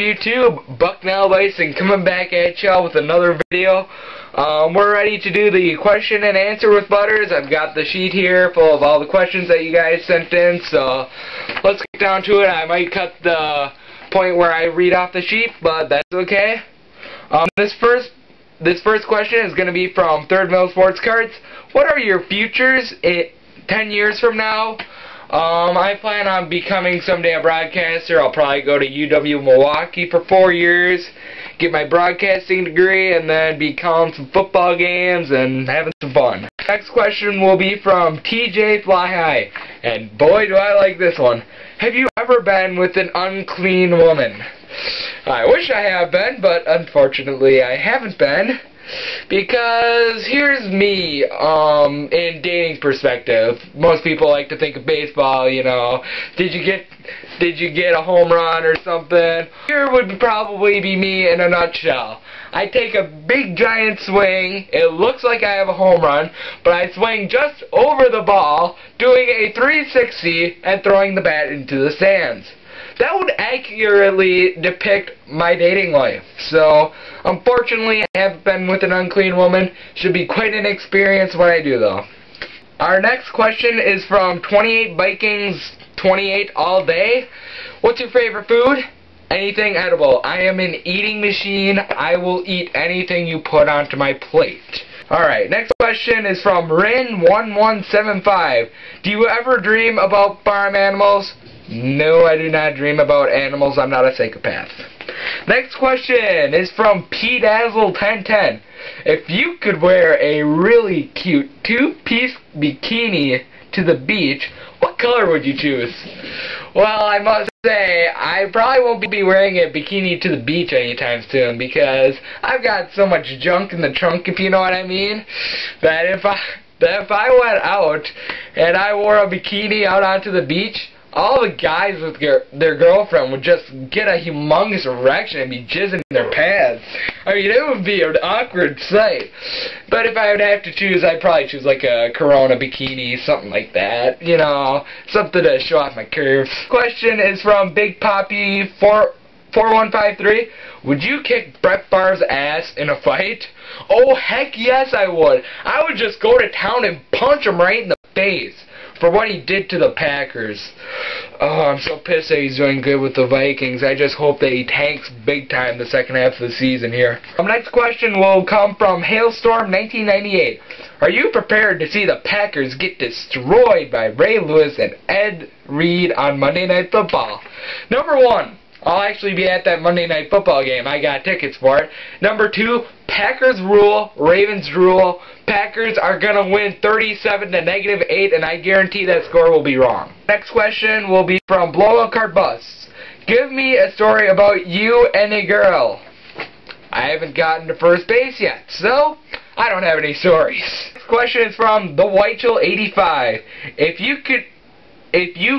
YouTube? Bucknellbison coming back at y'all with another video. We're ready to do the question and answer with Butters. I've got the sheet here full of all the questions that you guys sent in, so let's get down to it. I might cut the point where I read off the sheet, but that's okay. This first question is going to be from Third Mill Sports Cards. What are your futures 10 years from now? I plan on becoming someday a broadcaster. I'll probably go to UW Milwaukee for 4 years, get my broadcasting degree, and then be calling some football games and having some fun. Next question will be from TJ Fly High, and boy do I like this one. Have you ever been with an unclean woman? I wish I have been, but unfortunately I haven't been. Because here's me, in dating perspective. Most people like to think of baseball, you know. Did you get a home run or something? Here would probably be me in a nutshell. I take a big giant swing, it looks like I have a home run, but I swing just over the ball, doing a 360 and throwing the bat into the stands. That would accurately depict my dating life. So, unfortunately, I haven't been with an unclean woman. Should be quite an experience when I do, though. Our next question is from 28 Vikings 28 all day. What's your favorite food? Anything edible. I am an eating machine. I will eat anything you put onto my plate. Alright, next question is from Rin1175. Do you ever dream about farm animals? No, I do not dream about animals. I'm not a psychopath. Next question is from PDazzle1010. If you could wear a really cute two-piece bikini to the beach, what color would you choose? Well, I must say, I probably won't be wearing a bikini to the beach anytime soon because I've got so much junk in the trunk, if you know what I mean, that if I went out and I wore a bikini out onto the beach, all the guys with their girlfriend would just get a humongous erection and be jizzing in their pants. I mean, it would be an awkward sight. But if I would have to choose, I'd probably choose like a Corona bikini, something like that. You know, something to show off my curves. Question is from Big Poppy 4153. Would you kick Brett Favre's ass in a fight? Oh, heck yes I would. I would just go to town and punch him right in the face for what he did to the Packers. Oh, I'm so pissed that he's doing good with the Vikings. I just hope that he tanks big time the second half of the season here. Next question will come from Hailstorm1998. Are you prepared to see the Packers get destroyed by Ray Lewis and Ed Reed on Monday Night Football? Number 1, I'll actually be at that Monday Night Football game. I got tickets for it. Number 2, Packers rule, Ravens rule. Packers are going to win 37 to -8, and I guarantee that score will be wrong. Next question will be from Blowout Cart Bus. Give me a story about you and a girl. I haven't gotten to first base yet, so I don't have any stories. Next question is from The Whitechill85. If you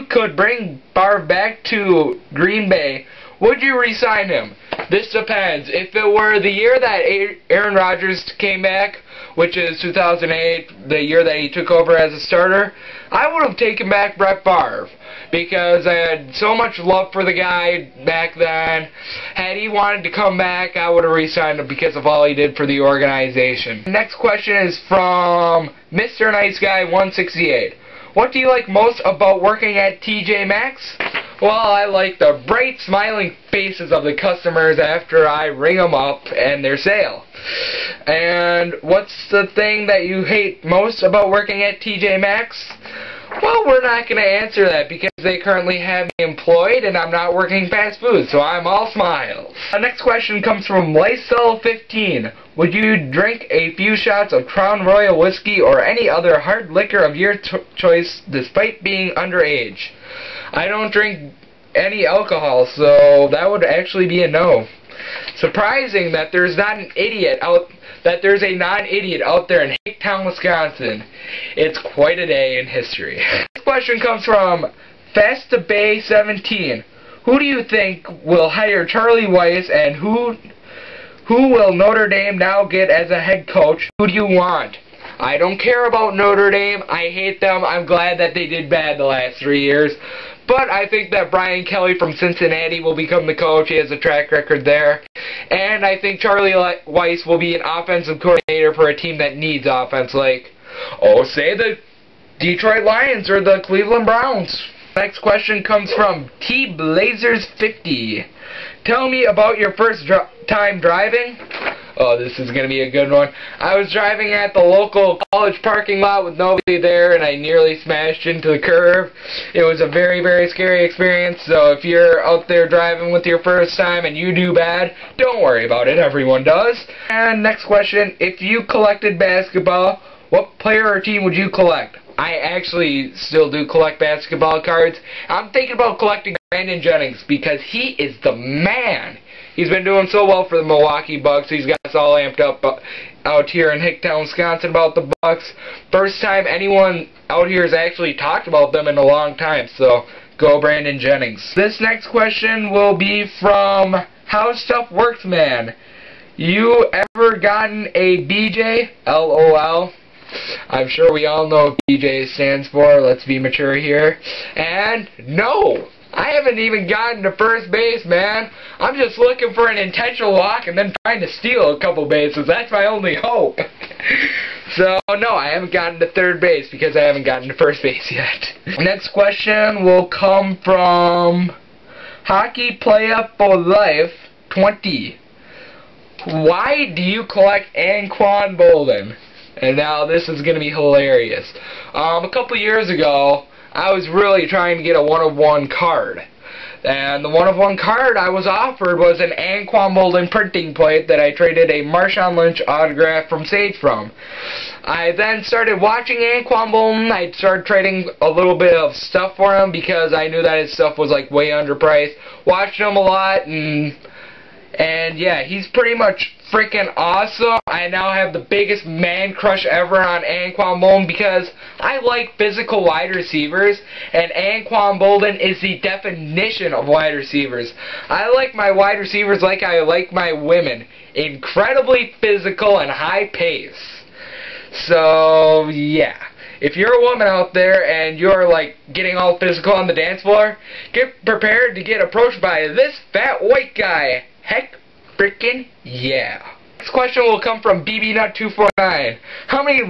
could bring Favre back to Green Bay, would you re-sign him? This depends. If it were the year that Aaron Rodgers came back, which is 2008, the year that he took over as a starter, I would have taken back Brett Favre because I had so much love for the guy back then. Had he wanted to come back, I would have re-signed him because of all he did for the organization. Next question is from Mr. Nice Guy 168. What do you like most about working at TJ Maxx? Well, I like the bright, smiling faces of the customers after I ring them up and their sale. And what's the thing that you hate most about working at TJ Maxx? Well, we're not going to answer that because they currently have me employed and I'm not working fast food, so I'm all smiles. The next question comes from Lysel15. Would you drink a few shots of Crown Royal whiskey or any other hard liquor of your choice despite being underage? I don't drink any alcohol, so that would actually be a no. Surprising that there's not an idiot there's a non-idiot out there in Hicktown, Wisconsin. It's quite a day in history. This question comes from FastToBay17. Who do you think will hire Charlie Weiss, and who will Notre Dame now get as a head coach? Who do you want? I don't care about Notre Dame. I hate them. I'm glad that they did bad the last 3 years. But I think that Brian Kelly from Cincinnati will become the coach. He has a track record there. And I think Charlie Weiss will be an offensive coordinator for a team that needs offense, like, say the Detroit Lions or the Cleveland Browns. Next question comes from T-Blazers50. Tell me about your first time driving. Oh, this is going to be a good one. I was driving at the local college parking lot with nobody there, and I nearly smashed into the curb. It was a very, very scary experience, so if you're out there driving with your first time and you do bad, don't worry about it. Everyone does. And next question, if you collected basketball, what player or team would you collect? I actually still do collect basketball cards. I'm thinking about collecting Brandon Jennings because he is the man. He's been doing so well for the Milwaukee Bucks. He's got us all amped up out here in Hicktown, Wisconsin about the Bucks. First time anyone out here has actually talked about them in a long time. So, go Brandon Jennings. This next question will be from How Stuff Works Man. You ever gotten a BJ? LOL. I'm sure we all know what BJ stands for. Let's be mature here. And no! I haven't even gotten to first base, man. I'm just looking for an intentional walk and then trying to steal a couple bases. That's my only hope. So, no, I haven't gotten to third base because I haven't gotten to first base yet. Next question will come from Hockey Playa for Life 20. Why do you collect Anquan Bolden? And now this is going to be hilarious. A couple years ago, I was really trying to get a one-of-one card. And the one-of-one card I was offered was an Anquan Bolden printing plate that I traded a Marshawn Lynch autograph from Sage from. I then started watching Anquan Bolden. I started trading a little bit of stuff for him because I knew that his stuff was like way underpriced. Watched him a lot, and yeah, he's pretty much freaking awesome. I now have the biggest man crush ever on Anquan Bolden because I like physical wide receivers, and Anquan Bolden is the definition of wide receivers. I like my wide receivers like I like my women. Incredibly physical and high pace. So, yeah. If you're a woman out there and you're like getting all physical on the dance floor, get prepared to get approached by this fat white guy. Heck freaking yeah. Next question will come from BBNut249. How many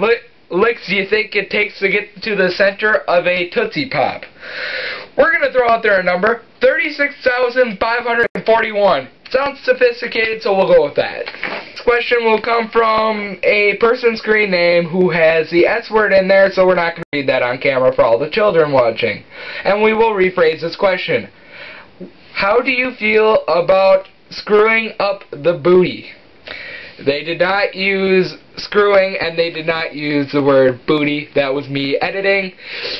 licks do you think it takes to get to the center of a Tootsie Pop? We're going to throw out there a number. 36,541. Sounds sophisticated, so we'll go with that. This question will come from a person's screen name who has the S word in there, so we're not going to read that on camera for all the children watching. And we will rephrase this question. How do you feel about screwing up the booty? They did not use screwing, and they did not use the word booty. That was me editing.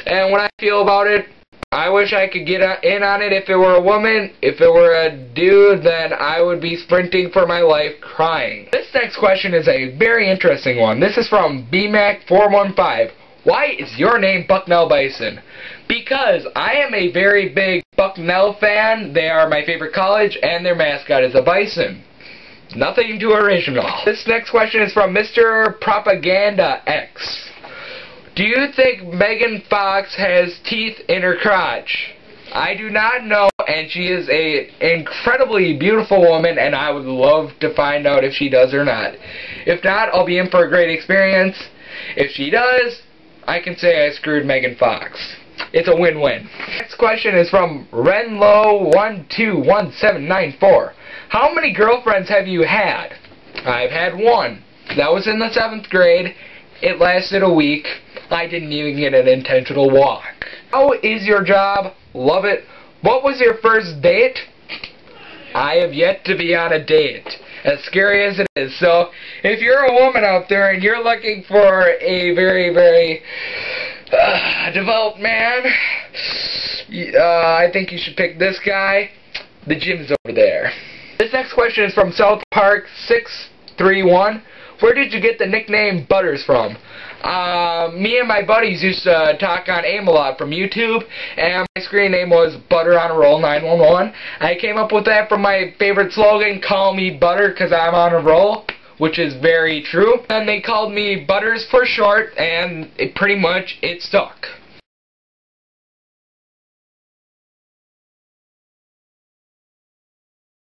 And when I feel about it, I wish I could get in on it. If it were a woman, if it were a dude, then I would be sprinting for my life crying. This next question is a very interesting one. This is from BMAC415. Why is your name Bucknellbison? Because I am a very big Bucknell fan. They are my favorite college, and their mascot is a bison. Nothing too original. This next question is from Mr. Propaganda X. Do you think Megan Fox has teeth in her crotch? I do not know, and she is an incredibly beautiful woman, and I would love to find out if she does or not. If not, I'll be in for a great experience. If she does, I can say I screwed Megan Fox. It's a win-win. Next question is from Renlo121794. How many girlfriends have you had? I've had one. That was in the 7th grade. It lasted a week. I didn't even get an intentional walk. How is your job? Love it. What was your first date? I have yet to be on a date. As scary as it is. So, if you're a woman out there and you're looking for a very, very devout man, I think you should pick this guy. The gym's over there. This next question is from South Park 631. Where did you get the nickname Butters from? Me and my buddies used to talk on AIM a lot from YouTube, and my screen name was Butter on a Roll 911. I came up with that from my favorite slogan, Call Me Butter, because I'm on a roll, which is very true. And they called me Butters for short, and it pretty much stuck.